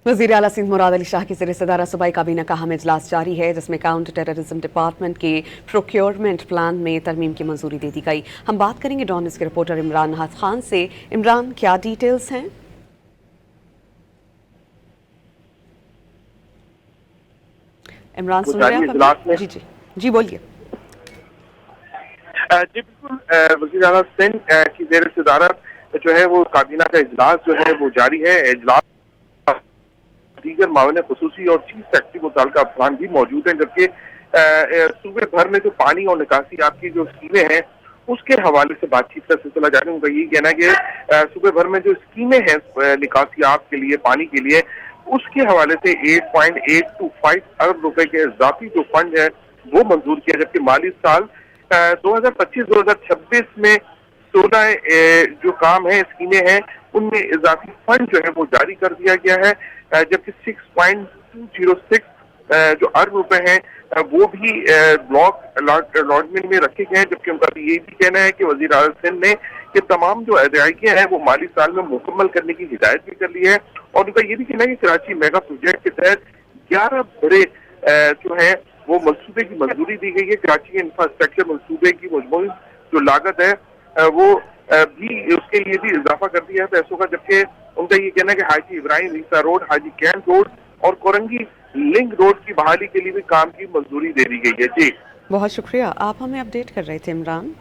वज़ीर आला सिंध मुराद अली शाह की ज़ेर-ए-सदारत सूबाई काबीना का अहम इजलास जारी है, जिसमें काउंटर टेररिज्म डिपार्टमेंट के प्रोक्योरमेंट प्लान में तरमीम की मंजूरी दे दी गई। हम बात करेंगे डॉन न्यूज़ के रिपोर्टर इमरान नाहद खान से। इमरान, क्या डिटेल्स हैं? इमरान सुन रहे हैं आप? जी जी जी बोलिए। जी बिल्कुल, वज़ीर आला सिंध की ज़ेर-ए-सदारत जो है वो काबीना का इजलास जो है वो जारी है। इजलास दीगर मामले खुसूसी और चीज फैक्ट्री मुताल्लिका अफसरान भी मौजूद हैं, जबकि सूबे भर में जो पानी और निकासी आपकी जो स्कीमें हैं उसके हवाले से बातचीत का सिलसिला जारी है। उनका यही कहना है कि सूबे भर में जो स्कीमें हैं निकासी आप के लिए, पानी के लिए, उसके हवाले से 8.825 अरब रुपए के इजाफी जो फंड है वो मंजूर किया, जबकि माली साल 2025-2026 में 16 जो काम है, स्कीमें हैं, उनमें इजाफी फंड जो है वो जारी कर दिया गया है, जबकि 6.206 जो अरब रुपए हैं वो भी ब्लॉक अलॉटमेंट में रखे गए हैं। जबकि उनका ये भी कहना है कि वज़ीर आला सिंध ने कि तमाम जो अदायगियां हैं वो माली साल में मुकम्मल करने की हिदायत भी कर ली है। और उनका ये भी कहना है कि कराची मेगा प्रोजेक्ट के तहत 11 बड़े जो है वो मंसूबे की मंजूरी दी गई है। कराची के इंफ्रास्ट्रक्चर मंसूबे की मजमूई जो लागत है वो भी उसके लिए भी इजाफा कर दिया है पैसों का। जबकि उनका ये कहना है कि हाजी इब्राहिम रीसा रोड, हाजी कैंट रोड और कोरंगी लिंक रोड की बहाली के लिए भी काम की मंजूरी दे दी गई है। जी बहुत शुक्रिया, आप हमें अपडेट कर रहे थे इमरान।